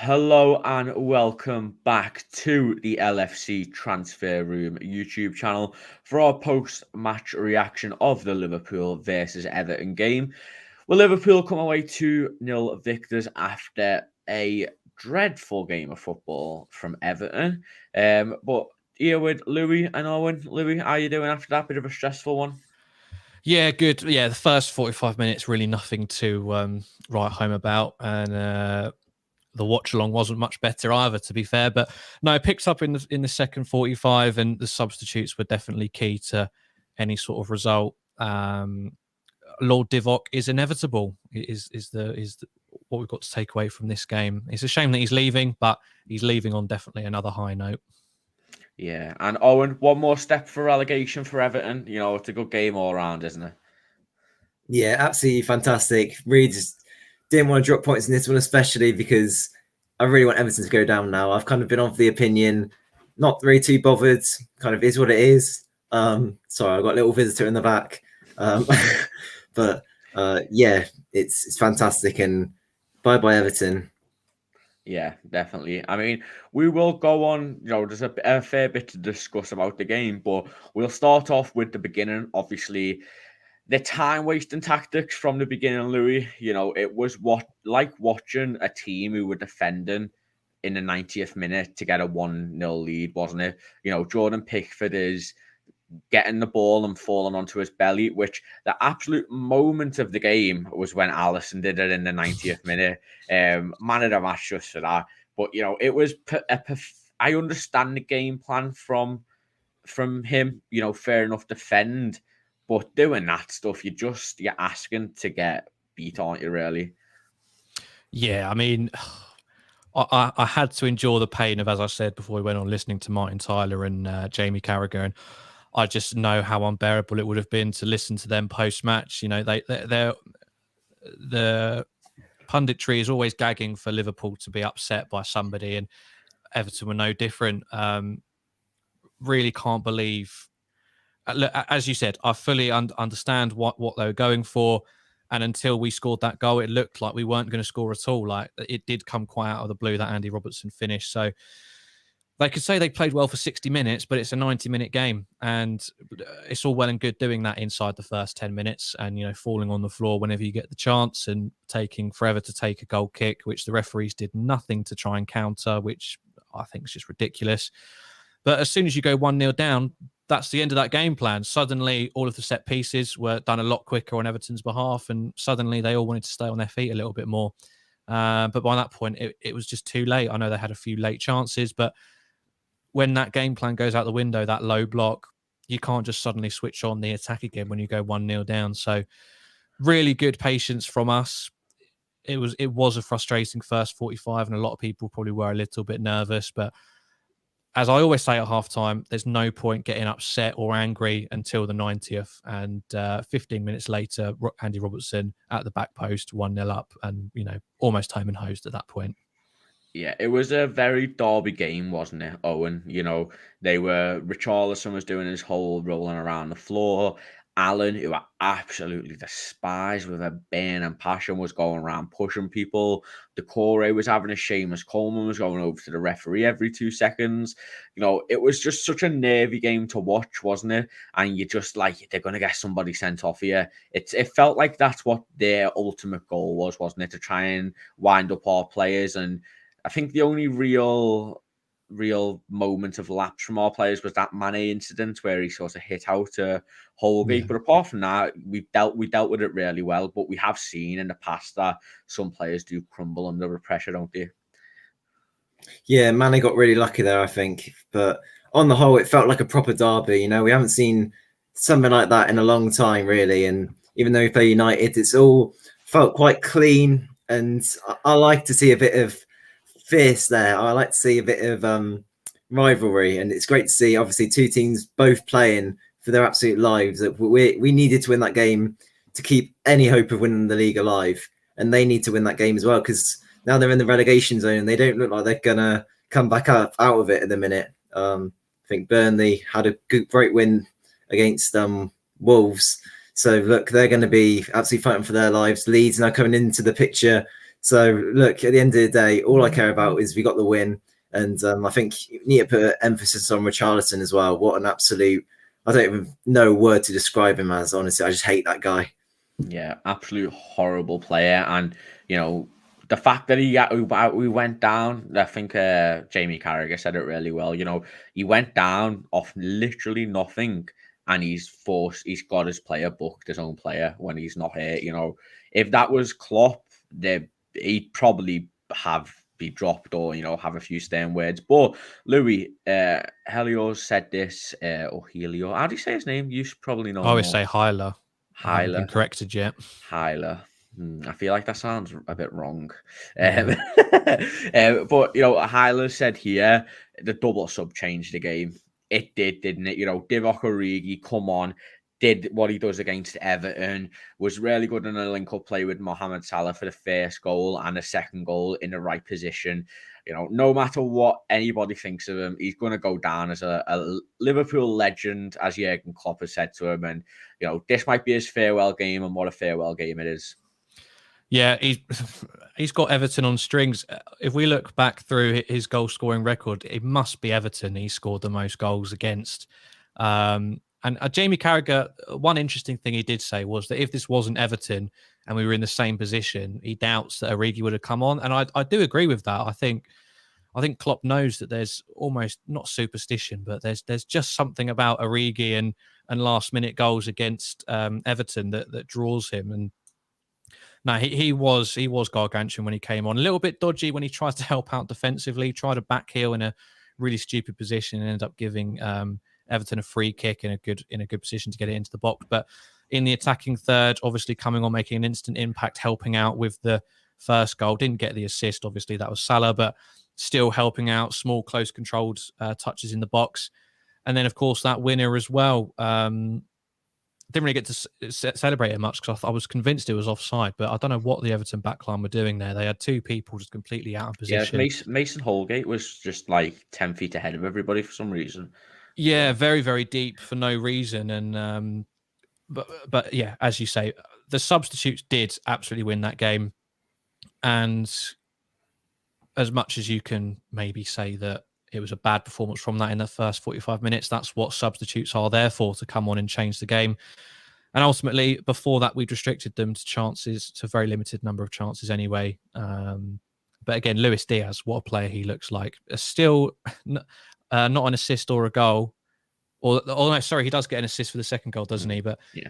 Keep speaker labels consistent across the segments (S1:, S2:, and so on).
S1: Hello and welcome back to the LFC Transfer Room YouTube channel for our post-match reaction of the Liverpool versus Everton game. Well, Liverpool come away 2-0 victors after a dreadful game of football from Everton. But here with Louis and Owen. Louis, how are you doing after that bit of a stressful one?
S2: Yeah, good. Yeah, the first 45 minutes, really nothing to write home about. And the watch along wasn't much better either, to be fair. But no, it picked up in the second 45, and the substitutes were definitely key to any sort of result. Lord Divock is inevitable. What we've got to take away from this game. It's a shame that he's leaving, but he's leaving on definitely another high note.
S1: Yeah, and Owen, one more step for relegation for Everton. You know, it's a good game all around, isn't it?
S3: Yeah, absolutely fantastic. Really just didn't want to drop points in this one, especially because I really want Everton to go down now. I've kind of been of the opinion, not really too bothered, kind of is what it is. Sorry, I've got a little visitor in the back. But yeah, it's fantastic, and bye Everton.
S1: Yeah, definitely. I mean, we will go on, there's a fair bit to discuss about the game, but we'll start off with the beginning. Obviously, the time wasting tactics from the beginning, Louis, it was like watching a team who were defending in the 90th minute to get a 1-0 lead, wasn't it? Jordan Pickford is getting the ball and falling onto his belly, which the absolute moment of the game was when Alisson did it in the 90th minute. Man of the match just for that. But, it was I understand the game plan from him, fair enough, defend. But doing that stuff, you're asking to get beat, aren't you, really?
S2: Yeah, I mean, I had to endure the pain of, as I said before we went on, listening to Martin Tyler and Jamie Carragher, and I just know how unbearable it would have been to listen to them post-match. The punditry is always gagging for Liverpool to be upset by somebody, and Everton were no different. Really can't believe. As you said, I fully understand what they were going for. And until we scored that goal, it looked like we weren't going to score at all. Like, it did come quite out of the blue that Andy Robertson finished. So they could say they played well for 60 minutes, but it's a 90-minute game. And it's all well and good doing that inside the first 10 minutes and, falling on the floor whenever you get the chance and taking forever to take a goal kick, which the referees did nothing to try and counter, which I think is just ridiculous. But as soon as you go 1-0 down, that's the end of that game plan. Suddenly, all of the set pieces were done a lot quicker on Everton's behalf, and suddenly they all wanted to stay on their feet a little bit more. But by that point, it was just too late. I know they had a few late chances, but when that game plan goes out the window, that low block, you can't just suddenly switch on the attack again when you go 1-0 down. So really good patience from us. It was a frustrating first 45, and a lot of people probably were a little bit nervous, but as I always say at halftime, there's no point getting upset or angry until the 90th. And 15 minutes later, Andy Robertson at the back post, 1-0 up, and almost home and hosed at that point.
S1: Yeah, it was a very derby game, wasn't it, Owen? Richarlison was doing his whole rolling around the floor. Allen, who I absolutely despised with a burning passion, was going around pushing people. Decore was having a Seamus Coleman was going over to the referee every 2 seconds. It was just such a nervy game to watch, wasn't it? And you just like, they're going to get somebody sent off here. It felt like that's what their ultimate goal was, wasn't it? To try and wind up our players. And I think the only real moment of lapse from our players was that Mané incident where he sort of hit out a Holgate. Yeah. But apart from that, we dealt with it really well. But we have seen in the past that some players do crumble under the pressure, don't they?
S3: Yeah, Mané got really lucky there, I think. But on the whole, it felt like a proper derby. We haven't seen something like that in a long time, really. And even though we play United, it's all felt quite clean. And I like to see a bit of fierce there. I like to see a bit of rivalry, and it's great to see obviously two teams both playing for their absolute lives. We needed to win that game to keep any hope of winning the league alive, and they need to win that game as well, because now they're in the relegation zone and they don't look like they're gonna come back up out of it at the minute. I think Burnley had a great win against Wolves, so look, they're going to be absolutely fighting for their lives. Leeds now coming into the picture So look, at the end of the day, all I care about is we got the win. And I think you need to put emphasis on Richarlison as well. What an absolute, I don't even know a word to describe him as, honestly. I just hate that guy.
S1: Yeah, absolute horrible player. And, you know, the fact that we went down, I think Jamie Carragher said it really well. You know, he went down off literally nothing, and he's got his player booked, his own player, when he's not here. You know, if that was Klopp, he'd probably be dropped or, you know, have a few stern words. But Louis, Helios said this, or Helio, how do you say his name? You should probably know
S2: I always
S1: more.
S2: say Hyler. I haven't been
S1: Hyler.
S2: corrected yet.
S1: Hyler. I feel like that sounds a bit wrong.
S2: Yeah.
S1: But, you know, Hyler said here, the double sub changed the game. It did, didn't it? You know, Divock Origi, come on, did what he does against Everton, was really good in a link-up play with Mohamed Salah for the first goal and the second goal in the right position. You know, no matter what anybody thinks of him, he's going to go down as a Liverpool legend, as Jurgen Klopp has said to him. And, you know, this might be his farewell game, and what a farewell game it is.
S2: Yeah, he's got Everton on strings. If we look back through his goal scoring record, it must be Everton he scored the most goals against. And Jamie Carragher, one interesting thing he did say was that if this wasn't Everton and we were in the same position, he doubts that Origi would have come on. And I do agree with that. I think Klopp knows that there's almost not superstition, but there's just something about Origi and last minute goals against Everton that draws him. And no, he was gargantuan when he came on. A little bit dodgy when he tries to help out defensively, tried a back heel in a really stupid position and ended up giving Everton a free kick in a good position to get it into the box. But in the attacking third, obviously coming on, making an instant impact, helping out with the first goal. Didn't get the assist, obviously that was Salah, but still helping out, small, close, controlled touches in the box. And then, of course, that winner as well. Didn't really get to celebrate it much because I was convinced it was offside, but I don't know what the Everton backline were doing there. They had two people just completely out of position.
S1: Yeah, Mason Holgate was just like 10 feet ahead of everybody for some reason.
S2: Yeah, very, very deep for no reason. And but yeah, as you say, the substitutes did absolutely win that game. And as much as you can maybe say that it was a bad performance from that in the first 45 minutes, that's what substitutes are there for, to come on and change the game. And ultimately, before that, we'd restricted them to chances, to a very limited number of chances anyway. But again, Luis Diaz, what a player he looks like. Still not an assist or a goal. Or no, sorry, he does get an assist for the second goal, doesn't he? But
S1: yeah,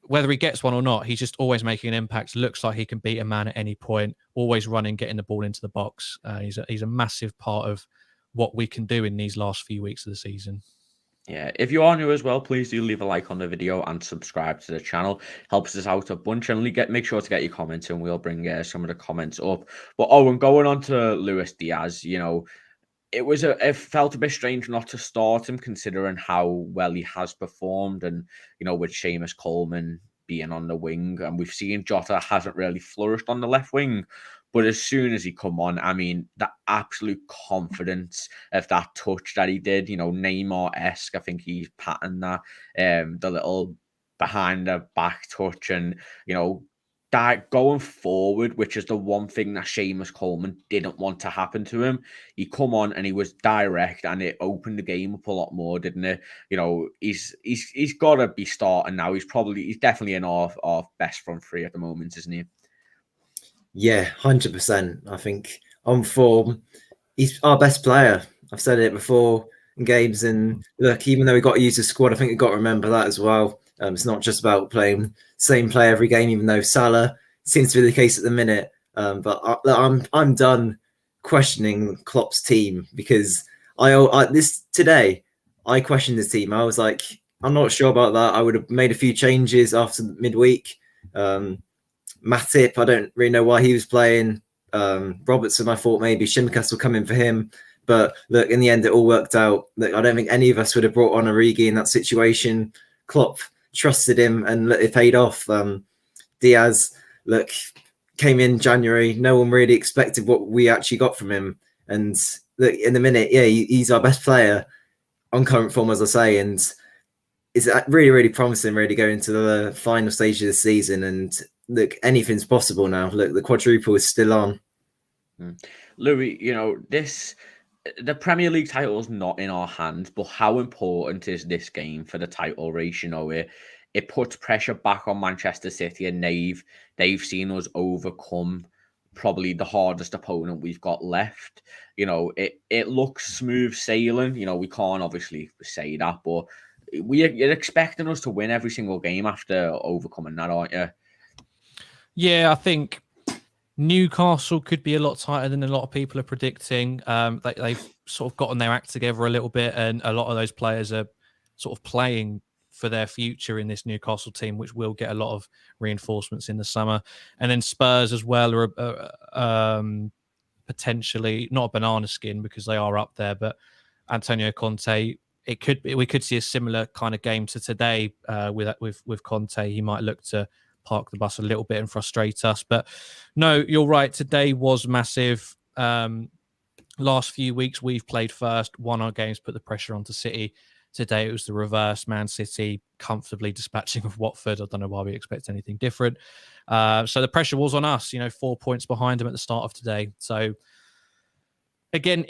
S2: whether he gets one or not, he's just always making an impact. Looks like he can beat a man at any point, always running, getting the ball into the box. He's a massive part of what we can do in these last few weeks of the season.
S1: Yeah, if you are new as well, please do leave a like on the video and subscribe to the channel. Helps us out a bunch, and make sure to get your comments, and we'll bring some of the comments up. But Owen, going on to Luis Diaz, you know, it felt a bit strange not to start him, considering how well he has performed, and you know, with Seamus Coleman being on the wing, and we've seen Jota hasn't really flourished on the left wing. But as soon as he come on, I mean, the absolute confidence of that touch that he did, you know, Neymar-esque, I think he's patterned that, the little behind the back touch, and, you know, that going forward, which is the one thing that Seamus Coleman didn't want to happen to him. He come on and he was direct, and it opened the game up a lot more, didn't it? You know, he's got to be starting now. He's definitely in our best front three at the moment, isn't he?
S3: Yeah, 100%. I think on form, he's our best player. I've said it before in games, and look, even though we got to use the squad, I think we've got to remember that as well. It's not just about playing same player every game, even though Salah seems to be the case at the minute. But I'm done questioning Klopp's team, because today I questioned his team. I was like, I'm not sure about that. I would have made a few changes after midweek. Matip, I don't really know why he was playing. Robertson, I thought maybe Shimkas will come in for him. But look, in the end, it all worked out. Look, I don't think any of us would have brought on Origi in that situation. Klopp trusted him, and it paid off. Diaz, look, came in January. No one really expected what we actually got from him. And look, in the minute, yeah, he's our best player on current form, as I say. And it's really, really promising, really, going into the final stage of the season. And look, anything's possible now. Look, the quadruple is still on.
S1: Louis, the Premier League title is not in our hands, but how important is this game for the title race? It puts pressure back on Manchester City, and they've seen us overcome probably the hardest opponent we've got left. It looks smooth sailing. We can't obviously say that, but you're expecting us to win every single game after overcoming that, aren't you?
S2: Yeah, I think Newcastle could be a lot tighter than a lot of people are predicting. They've sort of gotten their act together a little bit, and a lot of those players are sort of playing for their future in this Newcastle team, which will get a lot of reinforcements in the summer. And then Spurs as well are potentially not a banana skin because they are up there, but Antonio Conte, we could see a similar kind of game to today with Conte. He might look to park the bus a little bit and frustrate us. But no, you're right. Today was massive. Last few weeks, we've played first, won our games, put the pressure onto City. Today, it was the reverse. Man City comfortably dispatching of Watford. I don't know why we expect anything different. So the pressure was on us, 4 points behind them at the start of today. So again,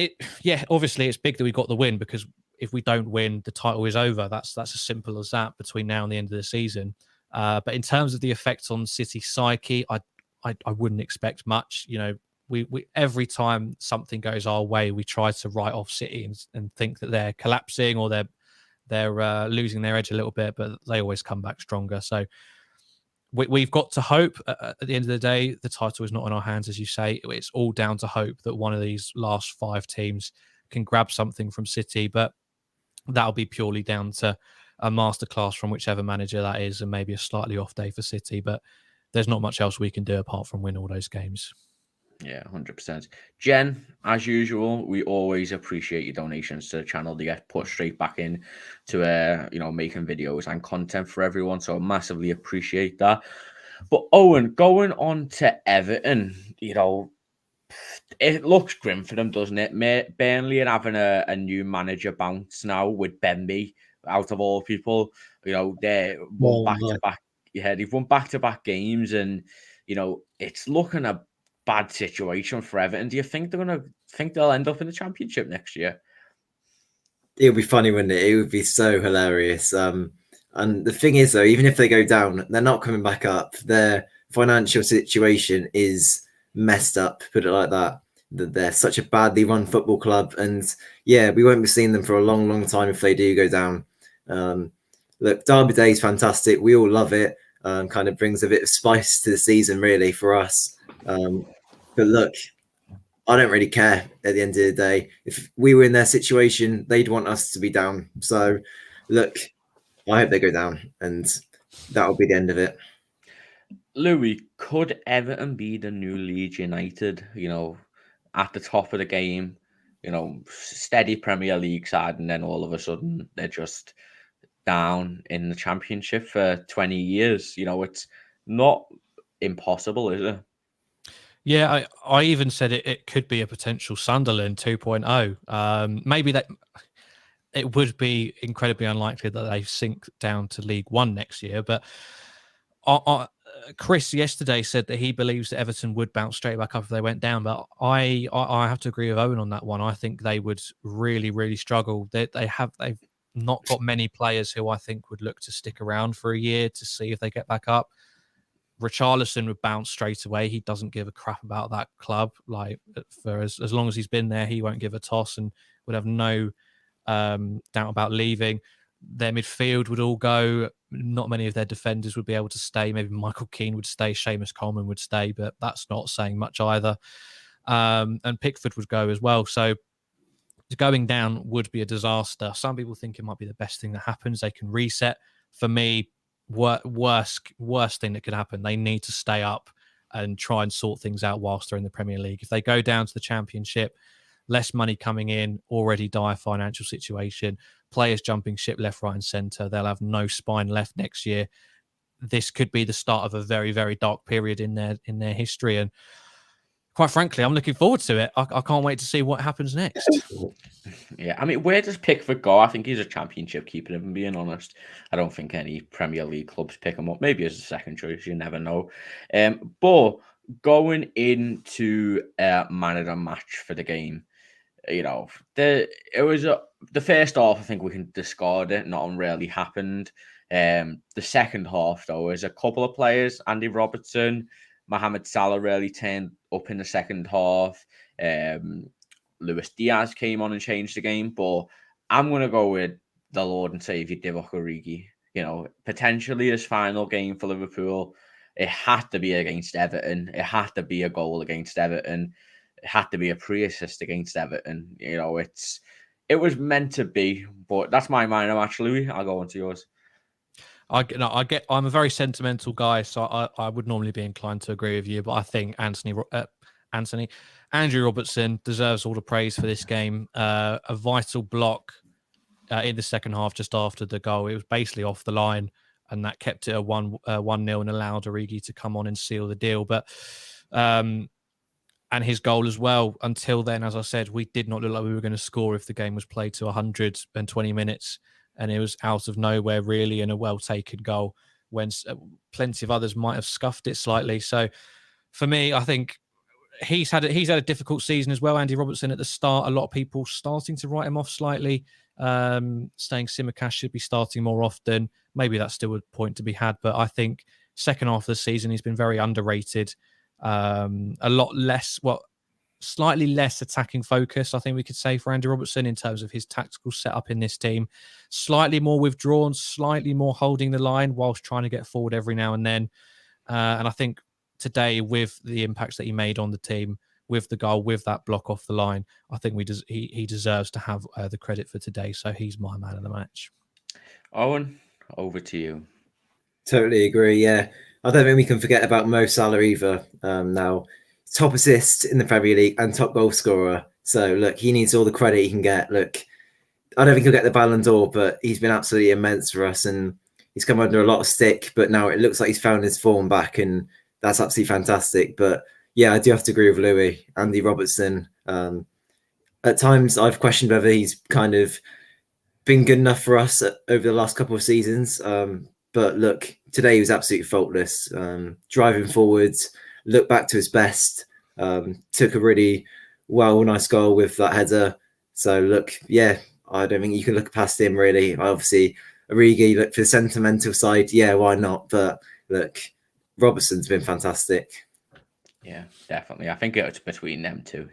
S2: obviously it's big that we got the win, because if we don't win, the title is over. That's as simple as that between now and the end of the season. But in terms of the effect on City psyche, I wouldn't expect much. We every time something goes our way, we try to write off City and think that they're collapsing or they're losing their edge a little bit, but they always come back stronger. So we've got to hope. At the end of the day, the title is not in our hands, as you say. It's all down to hope that one of these last 5 teams can grab something from City, but that'll be purely down to a masterclass from whichever manager that is, and maybe a slightly off day for City. But there's not much else we can do apart from win all those games.
S1: Yeah, 100%. Jen, as usual, we always appreciate your donations to the channel. They get put straight back in to making videos and content for everyone. So I massively appreciate that. But Owen, going on to Everton, it looks grim for them, doesn't it? Burnley are having a new manager bounce now with Benby, out of all people. They're won back-to-back. Yeah, they've won back-to-back games, and it's looking a bad situation for Everton. Do you think they'll end up in the Championship next year?
S3: It would be funny, wouldn't it? It would be so hilarious. And the thing is, though, even if they go down, they're not coming back up. Their financial situation is messed up, put it like that. They're such a badly run football club, and yeah, we won't be seeing them for a long, long time if they do go down. Look, Derby Day is fantastic. We all love it. Kind of brings a bit of spice to the season, really, for us. But look, I don't really care at the end of the day. If we were in their situation, they'd want us to be down. So, look, I hope they go down, and that'll be the end of it.
S1: Louis, could Everton be the new Leeds United? At the top of the game, steady Premier League side, and then all of a sudden they're just down in the Championship for 20 years. It's not impossible, is it?
S2: Yeah, I even said it could be a potential Sunderland 2.0. Maybe that it would be incredibly unlikely that they sink down to League One next year. But Kris yesterday said that he believes that Everton would bounce straight back up if they went down. But I have to agree with Owen on that one. I think they would really, really struggle. They've not got many players who I think would look to stick around for a year to see if they get back up. Richarlison would bounce straight away. He doesn't give a crap about that club. Like, for as long as he's been there, he won't give a toss and would have no doubt about leaving. Their midfield would all go. Not many of their defenders would be able to stay. Maybe Michael Keane would stay. Seamus Coleman would stay, but that's not saying much either. And Pickford would go as well. So going down would be a disaster. Some people think it might be the best thing that happens. They can reset. For me, worst thing that could happen. They need to stay up and try and sort things out whilst they're in the Premier League. If they go down to the Championship, less money coming in, already dire financial situation, players jumping ship left, right, and centre. They'll have no spine left next year. This could be the start of a very, very dark period in their history. And quite frankly, I'm looking forward to it. I can't wait to see what happens next.
S1: Yeah, I mean, where does Pickford go? I think he's a championship keeper, if I'm being honest. I don't think any Premier League clubs pick him up. Maybe as a second choice, you never know. But going into man of the match for the game, the first half, I think we can discard it. Nothing really happened. The second half, though, there's a couple of players, Andy Robertson, Mohamed Salah really turned up in the second half. Luis Diaz came on and changed the game, but I'm going to go with the Lord and Saviour Divock Origi. Potentially his final game for Liverpool. It had to be against Everton. It had to be a goal against Everton. It had to be a pre-assist against Everton. It was meant to be, but that's my mind of match, Louis. I'll go on to yours.
S2: I'm a very sentimental guy, so I would normally be inclined to agree with you, but I think Andrew Robertson deserves all the praise for this game. A vital block in the second half just after the goal. It was basically off the line, and that kept it a 1-0 and allowed Origi to come on and seal the deal. But and his goal as well. Until then, as I said, we did not look like we were going to score if the game was played to 120 minutes. And it was out of nowhere, really, and a well-taken goal when plenty of others might have scuffed it slightly. So for me, I think he's had a difficult season as well. Andy Robertson at the start, a lot of people starting to write him off slightly, saying Tsimikas should be starting more often. Maybe that's still a point to be had, but I think second half of the season he's been very underrated. A lot less, slightly less attacking focus, I think we could say, for Andy Robertson in terms of his tactical setup in this team. Slightly more withdrawn, slightly more holding the line whilst trying to get forward every now and then. And I think today, with the impacts that he made on the team, with the goal, with that block off the line, I think he deserves to have the credit for today. So he's my man of the match.
S1: Owen, over to you.
S3: Totally agree. Yeah, I don't think we can forget about Mo Salah either. Now, top assist in the Premier League and top goal scorer. So look, he needs all the credit he can get. Look, I don't think he'll get the Ballon d'Or, but he's been absolutely immense for us, and he's come under a lot of stick. But now it looks like he's found his form back, and that's absolutely fantastic. But yeah, I do have to agree with Louis. Andy Robertson. At times, I've questioned whether he's kind of been good enough for us over the last couple of seasons. But look, today he was absolutely faultless. Driving forwards, looked back to his best, took a really nice goal with that header. So look, yeah, I don't think you can look past him really. Obviously, Origi, look, for the sentimental side, yeah, why not? But look, Robertson's been fantastic.
S1: Yeah, definitely. I think it's between them two,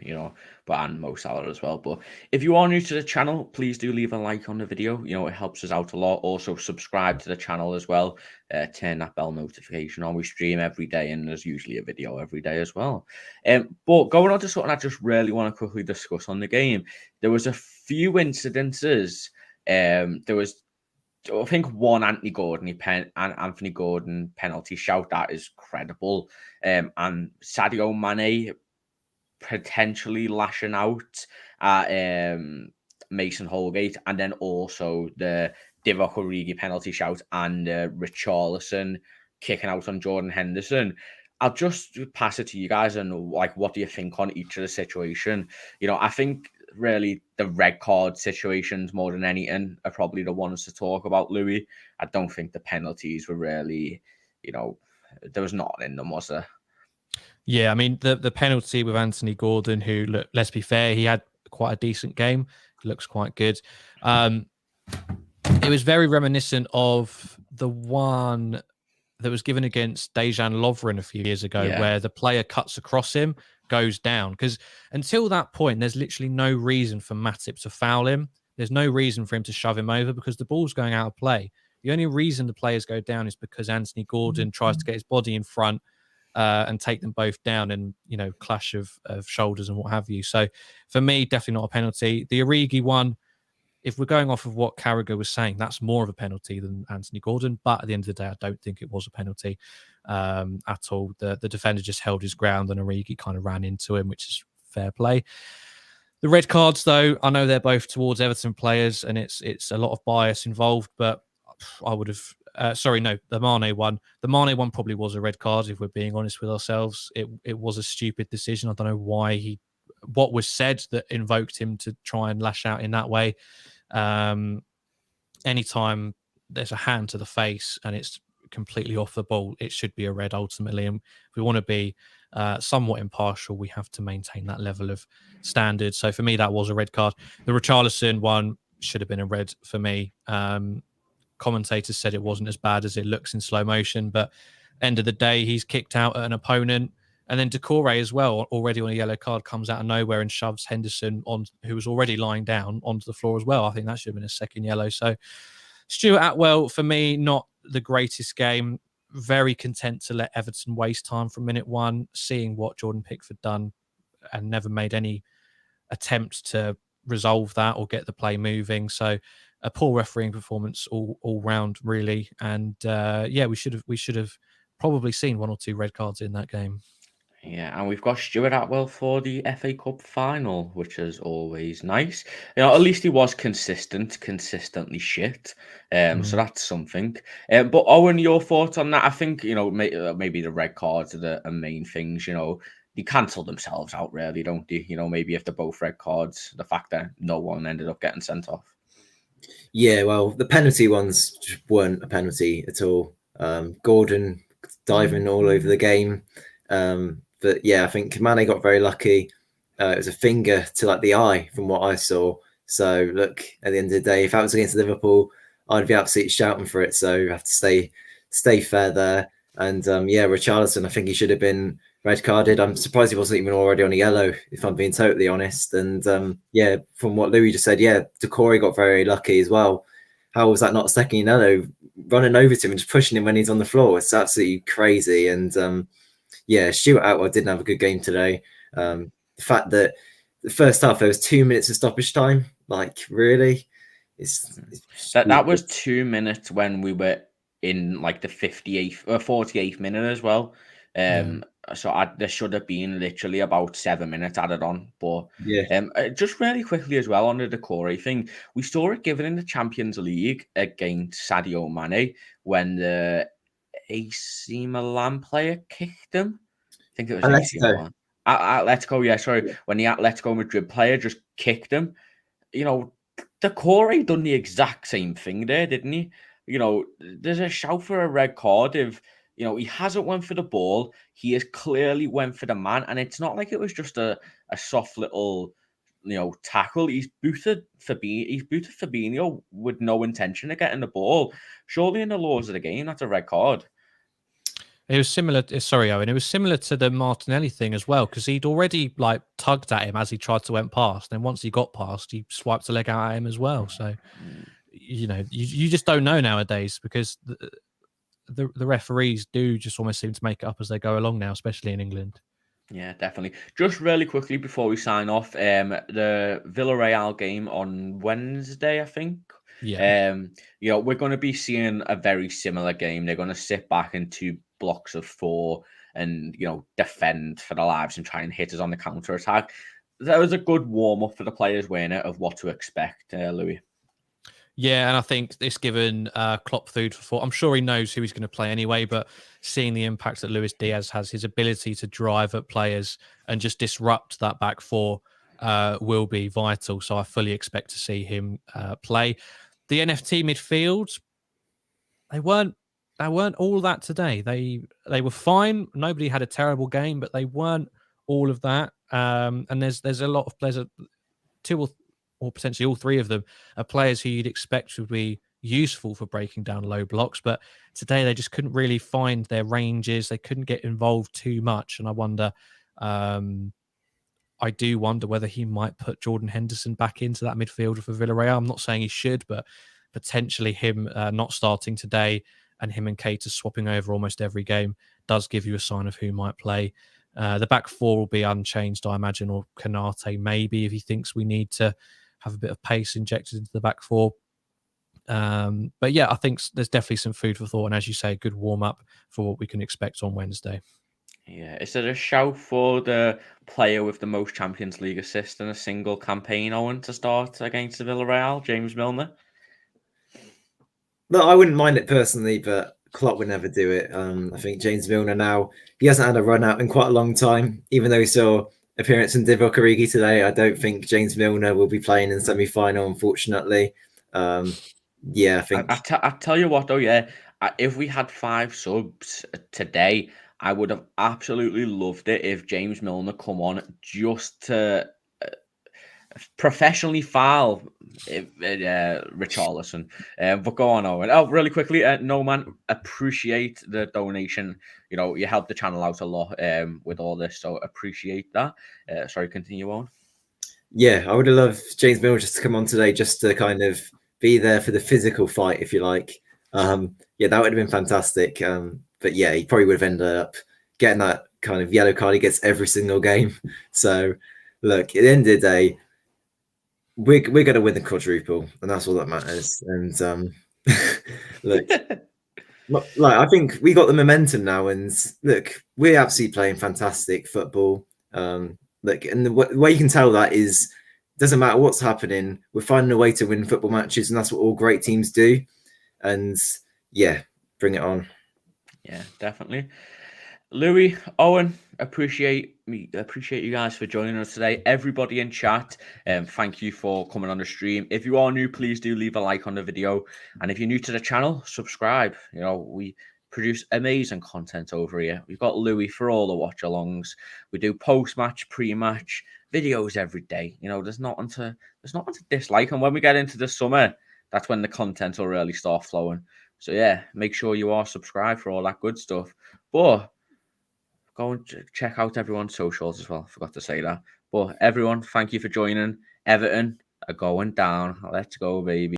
S1: and Mo Salah as well. But if you are new to the channel, please do leave a like on the video. It helps us out a lot. Also, subscribe to the channel as well. Turn that bell notification on. We stream every day, and there's usually a video every day as well. But going on to something I just really want to quickly discuss on the game, there was a few incidences. There was, I think, one Anthony Gordon penalty shout that is credible, and Sadio Mane potentially lashing out at Mason Holgate, and then also the Divock Origi penalty shout and Richarlison kicking out on Jordan Henderson. I'll just pass it to you guys and what do you think on each of the situation? I think really the red card situations more than anything are probably the ones to talk about, Louis. I don't think the penalties were really, there was nothing in them, was there?
S2: Yeah, I mean, the penalty with Anthony Gordon, who, look, let's be fair, he had quite a decent game. He looks quite good. It was very reminiscent of the one that was given against Dejan Lovren a few years ago, where the player cuts across him, goes down. Because until that point, there's literally no reason for Matip to foul him. There's no reason for him to shove him over because the ball's going out of play. The only reason the players go down is because Anthony Gordon tries to get his body in front and take them both down, and clash of shoulders and what have you. So for me, definitely not a penalty. The Origi one, if we're going off of what Carragher was saying, that's more of a penalty than Anthony Gordon. But at the end of the day, I don't think it was a penalty at all. The defender just held his ground and Origi kind of ran into him, which is fair play. The red cards, though, I know they're both towards Everton players and it's a lot of bias involved, but I would have Sorry, no, the Mane one. The Mane one probably was a red card, if we're being honest with ourselves. It was a stupid decision. I don't know why what was said that invoked him to try and lash out in that way. Anytime there's a hand to the face and it's completely off the ball, it should be a red ultimately. And if we want to be somewhat impartial, we have to maintain that level of standard. So for me, that was a red card. The Richarlison one should have been a red for me. Commentators said it wasn't as bad as it looks in slow motion, but end of the day, he's kicked out at an opponent. And then Decore as well, already on a yellow card, comes out of nowhere and shoves Henderson on, who was already lying down, onto the floor as well. I think that should have been a second yellow. So Stuart Attwell, for me, not the greatest game. Very content to let Everton waste time from minute one, seeing what Jordan Pickford done and never made any attempt to resolve that or get the play moving. So a poor refereeing performance all round, really. And we should have probably seen 1 or 2 red cards in that game.
S1: Yeah, and we've got Stuart Attwell for the FA Cup final, which is always nice. At least he was consistently shit. So that's something. But Owen, your thoughts on that? I think, maybe the red cards are the main things, they cancel themselves out, really, don't they? Maybe if they're both red cards, the fact that no one ended up getting sent off.
S3: Yeah, well, the penalty ones weren't a penalty at all. Gordon diving all over the game. But yeah, I think Mane got very lucky. It was a finger to the eye from what I saw. So look, at the end of the day, if I was against Liverpool, I'd be absolutely shouting for it. So you have to stay fair there. And Richarlison, I think he should have been red carded. I'm surprised he wasn't even already on a yellow, if I'm being totally honest. And from what Louis just said, Decore got very lucky as well. How was that not a second yellow? Running over to him and just pushing him when he's on the floor. It's absolutely crazy. And Stuart Attwell didn't have a good game today. The fact that the first half there was 2 minutes of stoppage time, really,
S1: that was 2 minutes when we were in the 58th or 48th minute as well. So there should have been literally about 7 minutes added on. But just really quickly as well on the Decore thing, we saw it given in the Champions League against Sadio Mane when the AC Milan player kicked him. I think it was AC Milan. Atletico, yeah, sorry. When the Atletico Madrid player just kicked him, Decore done the exact same thing there, didn't he? There's a shout for a red card if he hasn't went for the ball. He has clearly went for the man, and it's not like it was just a soft little tackle. He's booted Fabinho with no intention of getting the ball. Surely in the laws of the game, that's a red card.
S2: It was similar. Sorry, Owen. It was similar to the Martinelli thing as well, because he'd already tugged at him as he tried to went past. And once he got past, he swiped a leg out at him as well. So, you just don't know nowadays, because the referees do just almost seem to make it up as they go along now, especially in England.
S1: Yeah, definitely. Just really quickly before we sign off, the Villarreal game on Wednesday, I think.
S2: Yeah.
S1: We're going to be seeing a very similar game. They're going to sit back in 2 blocks of 4 and, defend for their lives and try and hit us on the counter attack. That was a good warm up for the players, weren't it, of what to expect, Louis?
S2: Yeah, and I think it's given Klopp food for thought. I'm sure he knows who he's going to play anyway, but seeing the impact that Luis Diaz has, his ability to drive at players and just disrupt that back 4 will be vital. So I fully expect to see him play. The NFT midfield, they weren't all that today. They were fine. Nobody had a terrible game, but they weren't all of that. And there's a lot of players, 2 or potentially all 3 of them are players who you'd expect would be useful for breaking down low blocks. But today they just couldn't really find their ranges. They couldn't get involved too much. And I do wonder whether he might put Jordan Henderson back into that midfielder for Villarreal. I'm not saying he should, but potentially him not starting today and him and Keita swapping over almost every game does give you a sign of who might play. The back 4 will be unchanged, I imagine, or Kanate maybe if he thinks we need to have a bit of pace injected into the back 4. But yeah, I think there's definitely some food for thought. And as you say, a good warm-up for what we can expect on Wednesday.
S1: Yeah, is there a shout for the player with the most Champions League assists in a single campaign, Owen, to start against the Villarreal, James Milner?
S3: No, I wouldn't mind it personally, but Klopp would never do it. I think James Milner now, he hasn't had a run out in quite a long time. Even though he saw appearance in Divock Origi today, I don't think James Milner will be playing in semi-final, unfortunately. Yeah, I think.
S1: I tell you what though, yeah, if we had 5 subs today, I would have absolutely loved it if James Milner come on just to professionally foul Richarlison. But go on, Owen. Oh, really quickly, no man, appreciate the donation. You know, you helped the channel out a lot with all this, so appreciate that. Sorry, continue on.
S3: Yeah, I would have loved James Milner just to come on today, just to kind of be there for the physical fight, if you like. Yeah, that would have been fantastic. But yeah, he probably would have ended up getting that kind of yellow card he gets every single game. So, look, at the end of the day, we're going to win the quadruple, and that's all that matters. And look, like I think we got the momentum now, and look, we're absolutely playing fantastic football. Look, and the way you can tell that is, doesn't matter what's happening, we're finding a way to win football matches, and that's what all great teams do. And yeah, bring it on.
S1: Yeah, definitely. Louis, Owen, appreciate you guys for joining us today. Everybody in chat, thank you for coming on the stream. If you are new, please do leave a like on the video, and if you're new to the channel, subscribe. You know, we produce amazing content over here. We've got Louis for all the watch alongs. We do post-match, pre-match videos every day. You know, there's nothing to dislike, and when we get into the summer, that's when the content will really start flowing. So yeah, make sure you are subscribed for all that good stuff. But go and check out everyone's socials as well. I forgot to say that. But everyone, thank you for joining. Everton are going down. Let's go, baby.